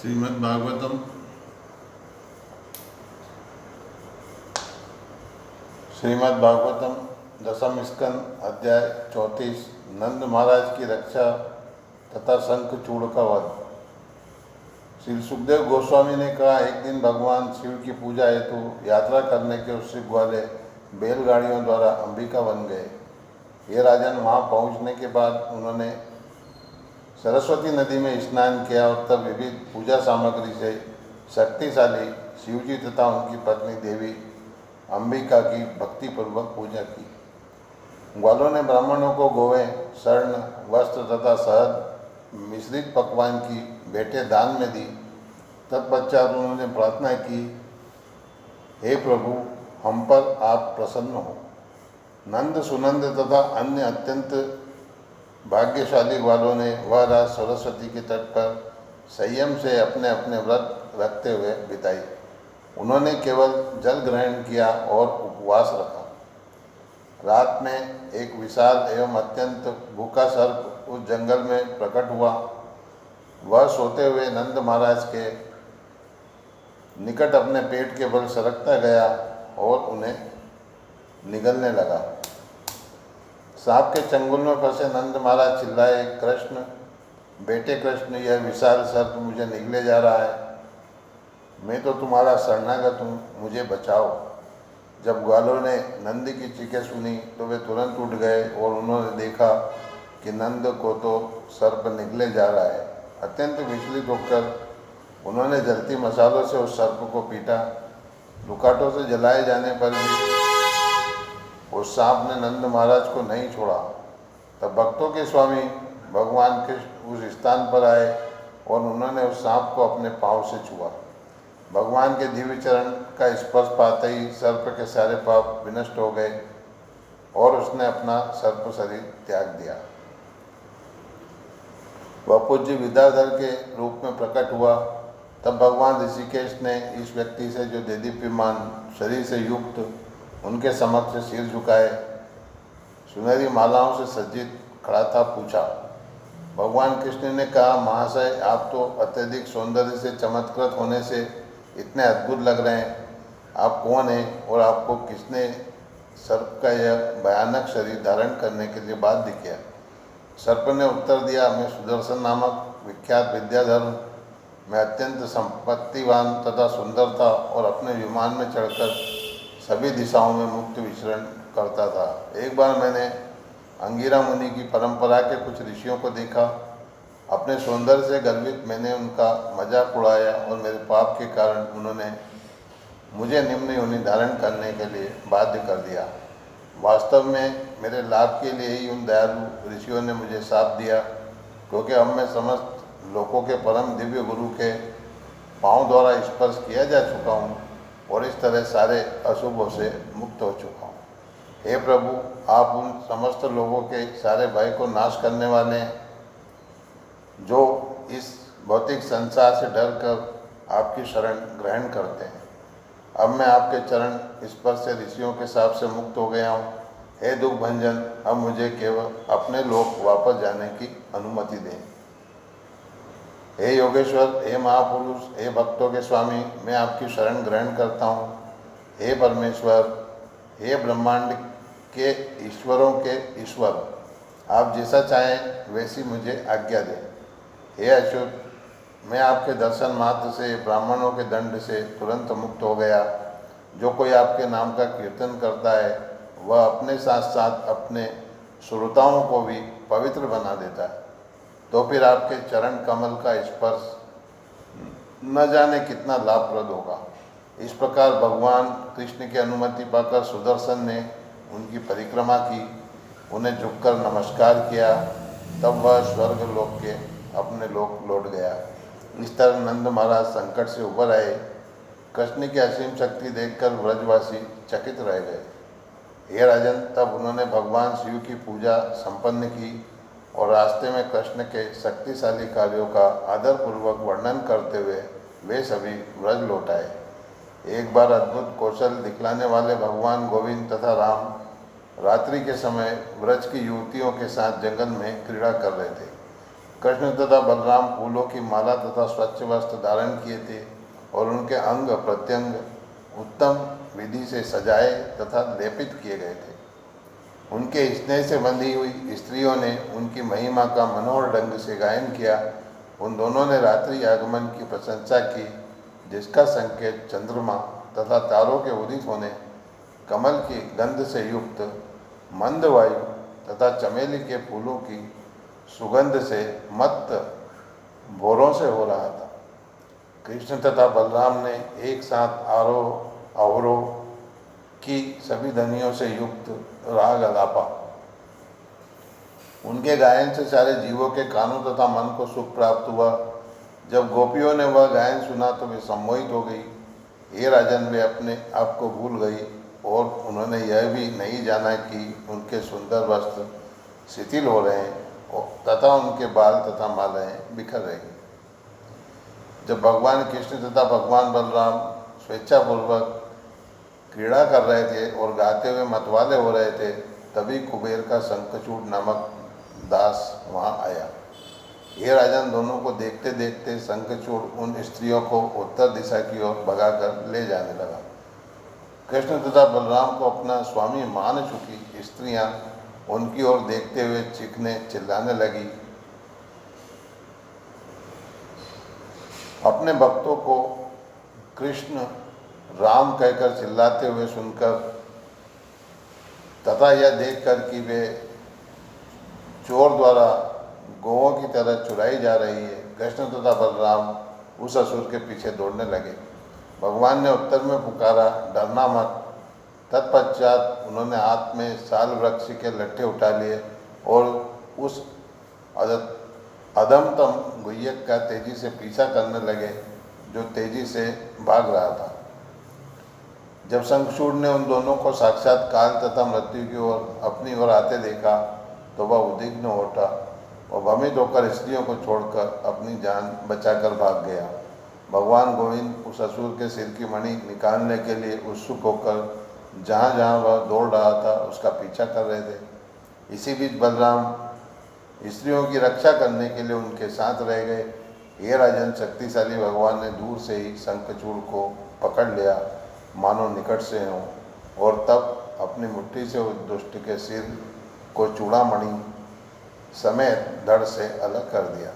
श्रीमद् भागवतम दसम स्कंद अध्याय 34 नंद महाराज की रक्षा तथा शंखचूड़ का वध। श्री सुखदेव गोस्वामी ने कहा, एक दिन भगवान शिव की पूजा हेतु यात्रा करने के उत्सुक वाले बैलगाड़ियों द्वारा अंबिका बन गए। ये राजन वहाँ पहुँचने के बाद उन्होंने सरस्वती नदी में स्नान किया और तब विविध पूजा सामग्री से शक्तिशाली शिवजी तथा उनकी पत्नी देवी अंबिका की भक्तिपूर्वक पूजा की। ग्वालों ने ब्राह्मणों को गोवें, स्वर्ण, वस्त्र तथा शहद मिश्रित पकवान की भेंटें दान में दी। तत्पश्चात उन्होंने प्रार्थना की, हे प्रभु, हम पर आप प्रसन्न हो। नंद, सुनंद तथा अन्य अत्यंत भाग्यशाली ग्वालों ने वह रात सरस्वती के तट पर संयम से अपने अपने व्रत रखते हुए बिताई। उन्होंने केवल जल ग्रहण किया और उपवास रखा। रात में एक विशाल एवं अत्यंत भूखा सर्प उस जंगल में प्रकट हुआ। वह सोते हुए नंद महाराज के निकट अपने पेट के बल सरकता गया और उन्हें निगलने लगा। सांप के चंगुल में फंसे नंद महाराज चिल्लाए, कृष्ण, बेटे कृष्ण, यह विशाल सर्प मुझे निगले जा रहा है। मैं तो तुम्हारा शरणागत हूँ, मुझे बचाओ। जब ग्वालों ने नंद की चीखें सुनी तो वे तुरंत उठ गए और उन्होंने देखा कि नंद को तो सर्प निगले जा रहा है। अत्यंत विचलित होकर उन्होंने जलती मसालों से उस सर्प को पीटा। रुकाटों से जलाए जाने पर भी उस सांप ने नंद महाराज को नहीं छोड़ा। तब भक्तों के स्वामी भगवान कृष्ण उस स्थान पर आए और उन्होंने उस सांप को अपने पांव से छुआ। भगवान के दिव्य चरण का स्पर्श पाते ही सर्प के सारे पाप विनष्ट हो गए और उसने अपना सर्प शरीर त्याग दिया। वह पूज्य विद्याधर के रूप में प्रकट हुआ। तब भगवान ऋषिकेश ने इस व्यक्ति से, जो देदीप्यमान शरीर से युक्त उनके समक्ष सिर झुकाए सुनहरी मालाओं से सज्जित खड़ा था, पूछा। भगवान कृष्ण ने कहा, महाशय, आप तो अत्यधिक सौंदर्य से चमत्कृत होने से इतने अद्भुत लग रहे हैं। आप कौन हैं और आपको किसने सर्प का यह भयानक शरीर धारण करने के लिए बाध्य किया? सर्प ने उत्तर दिया, मैं सुदर्शन नामक विख्यात विद्याधर हूँ। मैं अत्यंत संपत्तिवान तथा सुंदर था और अपने विमान में चढ़कर सभी दिशाओं में मुक्त विचरण करता था। एक बार मैंने अंगिरा मुनि की परंपरा के कुछ ऋषियों को देखा। अपने सौंदर्य से गर्वित मैंने उनका मजाक उड़ाया और मेरे पाप के कारण उन्होंने मुझे निम्न योनि धारण करने के लिए बाध्य कर दिया। वास्तव में मेरे लाभ के लिए ही उन दयालु ऋषियों ने मुझे शाप दिया, क्योंकि अब मैं समस्त लोगों के परम दिव्य गुरु के पांव द्वारा स्पर्श किया जा चुका हूँ और इस तरह सारे अशुभों से मुक्त हो चुका हूँ। हे प्रभु, आप उन समस्त लोगों के सारे भय को नाश करने वाले हैं, जो इस भौतिक संसार से डर कर आपकी शरण ग्रहण करते हैं। अब मैं आपके चरण स्पर्श से ऋषियों के शाप से मुक्त हो गया हूँ। हे दुख भंजन, अब मुझे केवल अपने लोक वापस जाने की अनुमति दें। हे योगेश्वर, हे महापुरुष, हे भक्तों के स्वामी, मैं आपकी शरण ग्रहण करता हूँ। हे परमेश्वर, हे ब्रह्मांड के ईश्वरों के ईश्वर, आप जैसा चाहें वैसी मुझे आज्ञा दें। हे अच्युत, मैं आपके दर्शन मात्र से ब्राह्मणों के दंड से तुरंत मुक्त हो गया। जो कोई आपके नाम का कीर्तन करता है वह अपने साथ साथ अपने श्रोताओं को भी पवित्र बना देता है। तो फिर आपके चरण कमल का स्पर्श न जाने कितना लाभप्रद होगा। इस प्रकार भगवान कृष्ण की अनुमति पाकर सुदर्शन ने उनकी परिक्रमा की, उन्हें झुककर नमस्कार किया। तब वह स्वर्ग लोक के अपने लोक लौट गया। इस तरह नंद महाराज संकट से उबर आए। कृष्ण की असीम शक्ति देखकर व्रजवासी चकित रह गए। हे राजन, तब उन्होंने भगवान शिव की पूजा संपन्न की और रास्ते में कृष्ण के शक्तिशाली कार्यों का आदरपूर्वक वर्णन करते हुए वे सभी व्रज लौट आए। एक बार अद्भुत कौशल दिखलाने वाले भगवान गोविंद तथा राम रात्रि के समय व्रज की युवतियों के साथ जंगल में क्रीड़ा कर रहे थे। कृष्ण तथा बलराम फूलों की माला तथा स्वच्छ वस्त्र धारण किए थे और उनके अंग प्रत्यंग उत्तम विधि से सजाए तथा लेपित किए गए थे। उनके स्नेह से बंधी हुई स्त्रियों ने उनकी महिमा का मनोहर ढंग से गायन किया। उन दोनों ने रात्रि आगमन की प्रशंसा की, जिसका संकेत चंद्रमा तथा तारों के उदित होने, कमल की गंध से युक्त मंद वायु तथा चमेली के फूलों की सुगंध से मत्त भोरों से हो रहा था। कृष्ण तथा बलराम ने एक साथ आरोह अवरोह की सभी ध्वनियों से युक्त राग अलापा। उनके गायन से सारे जीवों के कानों तथा मन को सुख प्राप्त हुआ। जब गोपियों ने वह गायन सुना तो वे सम्मोहित हो गई। हे राजन, वे अपने आप को भूल गई और उन्होंने यह भी नहीं जाना कि उनके सुंदर वस्त्र शिथिल हो रहे हैं तथा उनके बाल तथा मालाएं बिखर रही। जब भगवान कृष्ण तथा भगवान बलराम स्वेच्छापूर्वक क्रीड़ा कर रहे थे और गाते हुए मतवाले हो रहे थे, तभी कुबेर का शंखचूड़ नामक दास वहाँ आया। हे राजन, दोनों को देखते देखते शंखचूड़ उन स्त्रियों को उत्तर दिशा की ओर भगाकर ले जाने लगा। कृष्ण तथा बलराम को अपना स्वामी मान चुकी स्त्रियां उनकी ओर देखते हुए चीखने चिल्लाने लगी। अपने भक्तों को कृष्ण राम कहकर चिल्लाते हुए सुनकर तथा यह देखकर कि वे चोर द्वारा गौओं की तरह चुराई जा रही है, कृष्ण तथा बलराम उस असुर के पीछे दौड़ने लगे। भगवान ने उत्तर में पुकारा, डरना मत। तत्पश्चात उन्होंने हाथ में साल वृक्ष के लट्ठे उठा लिए और उस अधमतम गुह्यक का तेजी से पीछा करने लगे, जो तेजी से भाग रहा था। जब शंखचूड़ ने उन दोनों को साक्षात काल तथा मृत्यु की ओर अपनी ओर आते देखा तो वह उद्विग्न हो उठा और भ्रमित होकर स्त्रियों को छोड़कर अपनी जान बचाकर भाग गया। भगवान गोविंद उस असुर के सिर की मणि निकालने के लिए उत्सुक होकर जहाँ जहाँ वह दौड़ रहा था उसका पीछा कर रहे थे। इसी बीच बलराम स्त्रियों की रक्षा करने के लिए उनके साथ रह गए। हे राजन, शक्तिशाली भगवान ने दूर से ही शंखचूड़ को पकड़ लिया, मानो निकट से हो, और तब अपनी मुट्ठी से उस दुष्ट के सिर को चूड़ामणि समेत धड़ से अलग कर दिया।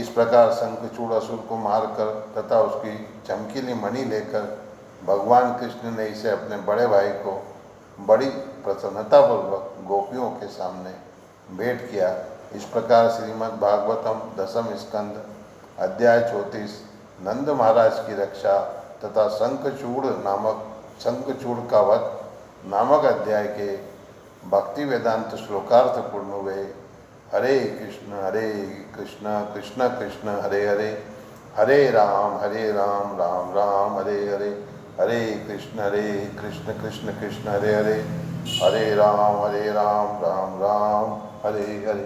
इस प्रकार शंखचूड़ असुर को मारकर तथा उसकी चमकीली मणि लेकर भगवान कृष्ण ने इसे अपने बड़े भाई को बड़ी प्रसन्नतापूर्वक गोपियों के सामने भेंट किया। इस प्रकार श्रीमद् भागवतम दशम स्कंद अध्याय 34 नंद महाराज की रक्षा तथा शंखचूड़ का वध नामक अध्याय के भक्ति वेदांत श्लोकार्थ पूर्ण हुए। हरे कृष्ण कृष्ण कृष्ण हरे हरे, हरे राम राम राम हरे हरे, हरे कृष्ण कृष्ण कृष्ण हरे हरे, हरे राम राम राम हरे हरे।